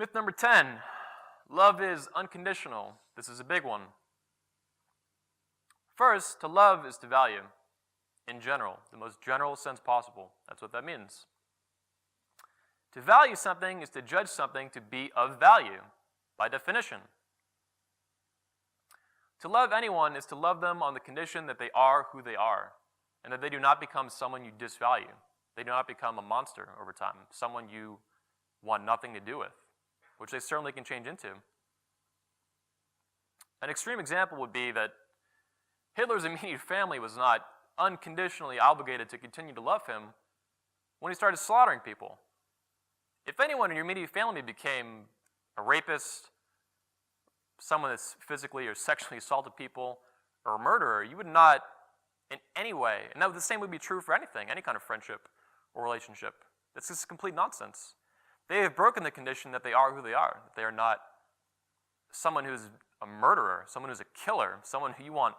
Myth number 10, love is unconditional. This is a big one. First, to love is to value, in general, the most general sense possible. That's what that means. To value something is to judge something to be of value, by definition. To love anyone is to love them on the condition that they are who they are, and that they do not become someone you disvalue. They do not become a monster over time, someone you want nothing to do with, which they certainly can change into. An extreme example would be that Hitler's immediate family was not unconditionally obligated to continue to love him when he started slaughtering people. If anyone in your immediate family became a rapist, someone that's physically or sexually assaulted people, or a murderer, you would not in any way, and the same would be true for anything, any kind of friendship or relationship. That's just complete nonsense. They have broken the condition that they are who they are, that they are not someone who's a murderer, someone who's a killer, someone who you want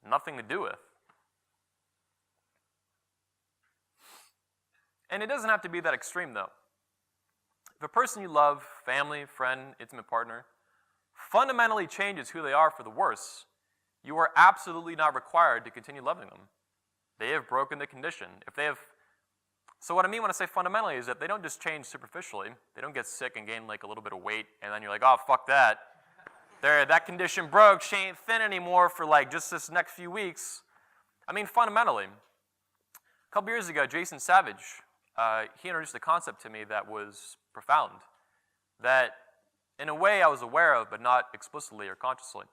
nothing to do with. And it doesn't have to be that extreme, though. If a person you love, family, friend, intimate partner, fundamentally changes who they are for the worse, you are absolutely not required to continue loving them. They have broken the condition. So what I mean when I say fundamentally is that they don't just change superficially. They don't get sick and gain like a little bit of weight, and then you're like, oh, fuck that. That condition broke. She ain't thin anymore for like just this next few weeks. I mean, fundamentally. A couple years ago, Jason Savage, he introduced a concept to me that was profound, that in a way I was aware of, but not explicitly or consciously.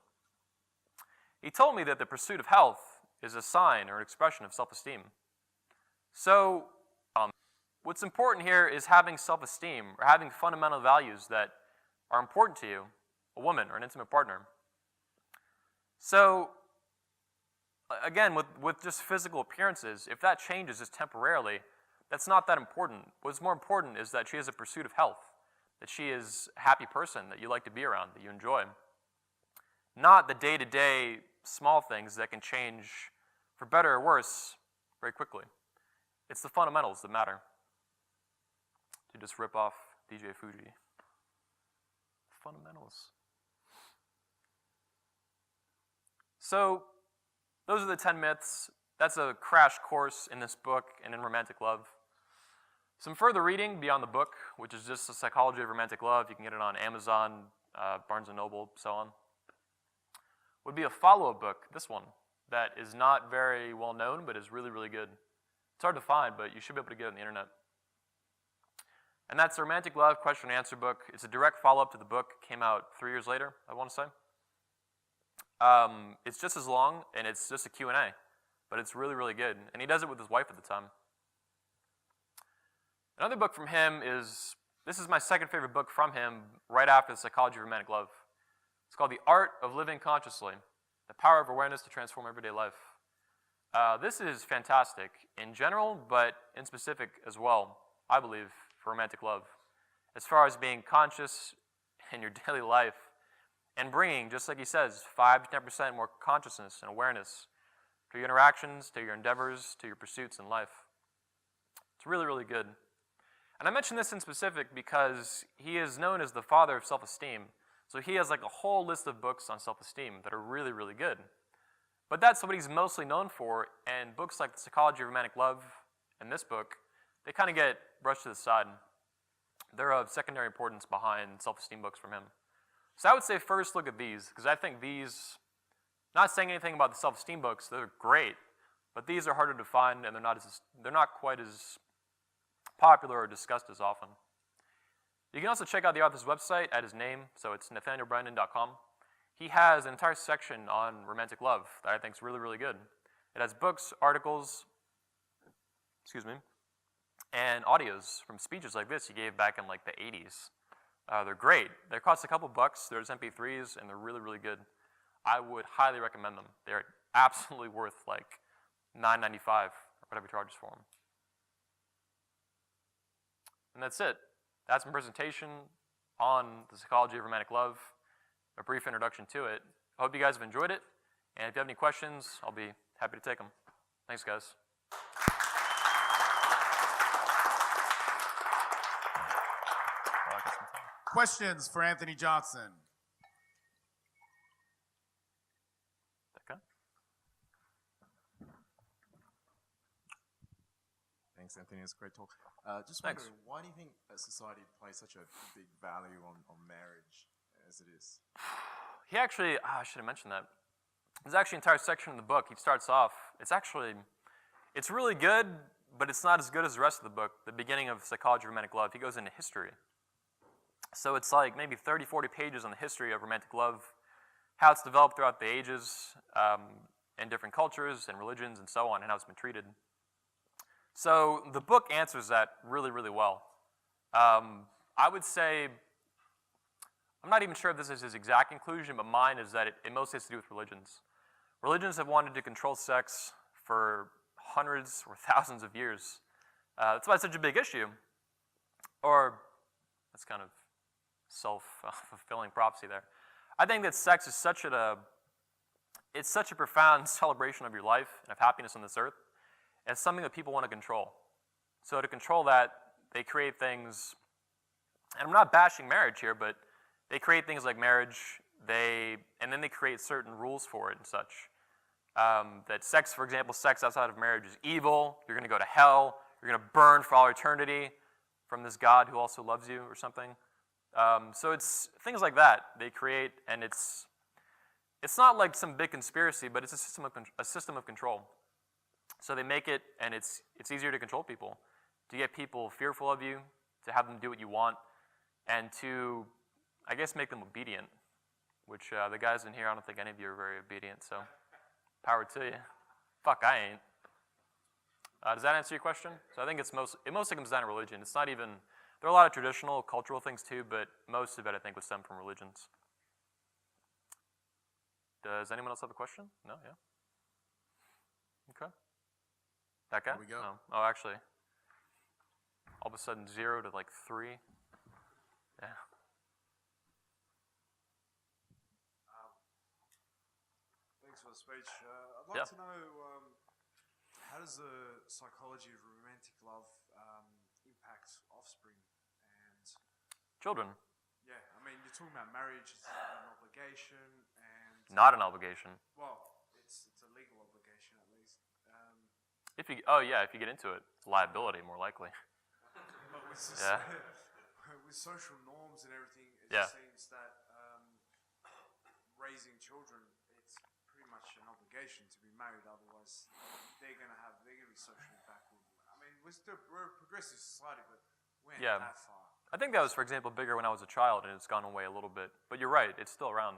He told me that the pursuit of health is a sign or an expression of self-esteem. So what's important here is having self-esteem or having fundamental values that are important to you, a woman or an intimate partner. So again, with just physical appearances, if that changes just temporarily, that's not that important. What's more important is that she has a pursuit of health, that she is a happy person that you like to be around, that you enjoy. Not the day-to-day small things that can change for better or worse very quickly. It's the fundamentals that matter. To just rip off DJ Fuji. Fundamentals. So, those are the 10 myths. That's a crash course in this book and in romantic love. Some further reading beyond the book, which is just the psychology of romantic love. You can get it on Amazon, Barnes & Noble, so on. Would be a follow-up book, this one, that is not very well known, but is really, really good. It's hard to find, but you should be able to get it on the internet. And that's the Romantic Love Question and Answer book. It's a direct follow-up to the book. Came out 3 years later, I want to say. It's just as long, and it's just a Q&A, but it's really, really good. And he does it with his wife at the time. Another book from him this is my second favorite book from him, right after The Psychology of Romantic Love. It's called The Art of Living Consciously, The Power of Awareness to Transform Everyday Life. This is fantastic in general, but in specific as well, I believe, for romantic love. As far as being conscious in your daily life and bringing, just like he says, 5 to 10% more consciousness and awareness to your interactions, to your endeavors, to your pursuits in life. It's really, really good. And I mention this in specific because he is known as the father of self-esteem. So he has like a whole list of books on self-esteem that are really, really good. But that's what he's mostly known for, and books like The Psychology of Romantic Love and this book, they kind of get brushed to the side. They're of secondary importance behind self-esteem books from him. So I would say first look at these, because I think these, not saying anything about the self-esteem books, they're great, but these are harder to find and they're not quite as popular or discussed as often. You can also check out the author's website at his name, so it's nathanielbrandon.com. He has an entire section on romantic love that I think is really, really good. It has books, articles, and audios from speeches like this he gave back in like the 80s. They're great. They cost a couple bucks. They're just MP3s, and they're really, really good. I would highly recommend them. They're absolutely worth like $9.95 or whatever he charges for them. And that's it. That's my presentation on the psychology of romantic love, a brief introduction to it. I hope you guys have enjoyed it, and if you have any questions, I'll be happy to take them. Thanks, guys. questions for Anthony Johnson? Okay. Thanks, Anthony. It's a great talk. Just Thanks. wondering, why do you think that society places such a big value on marriage as it is? He actually, I should have mentioned that. There's actually an entire section in the book. He starts off, it's really good, but it's not as good as the rest of the book. The beginning of Psychology of Romantic Love, he goes into history. So it's like maybe 30, 40 pages on the history of romantic love, how it's developed throughout the ages, in different cultures and religions and so on, and how it's been treated. So the book answers that really, really well. I would say, I'm not even sure if this is his exact conclusion, but mine is that it mostly has to do with religions. Religions have wanted to control sex for hundreds or thousands of years. That's why it's such a big issue. Or, that's kind of self-fulfilling prophecy there. I think that sex is it's such a profound celebration of your life and of happiness on this earth. And it's something that people want to control. So to control that, they create things, and I'm not bashing marriage here, but they create things like marriage, and then they create certain rules for it and such. That sex, for example, sex outside of marriage is evil, you're going to go to hell, you're going to burn for all eternity from this God who also loves you or something. So it's things like that they create, and it's not like some big conspiracy, but it's a system of control. So they make it, and it's easier to control people, to get people fearful of you, to have them do what you want, and to, I guess, make them obedient, which the guys in here, I don't think any of you are very obedient, so power to you. Fuck, I ain't. Does that answer your question? So I think it mostly comes down to religion. It's not even, there are a lot of traditional, cultural things too, but most of it, I think, would stem from religions. Does anyone else have a question? No? Yeah? Okay. That guy? There we go. Oh, actually, all of a sudden 0 to like 3. Yeah. Thanks for the speech. I'd like to know, how does the psychology of romantic love impact offspring and Children. Yeah, I mean, you're talking about marriage, it's an obligation, and Not an obligation. well, it's a legal obligation at least. If you get into it, it's liability more likely. But with, with social norms and everything, it just seems that raising children, it's pretty much an obligation to be married. Otherwise, they're gonna be socially backward. I mean, we're a progressive society, but we ain't that far. I think that was, for example, bigger when I was a child, and it's gone away a little bit. But you're right, it's still around.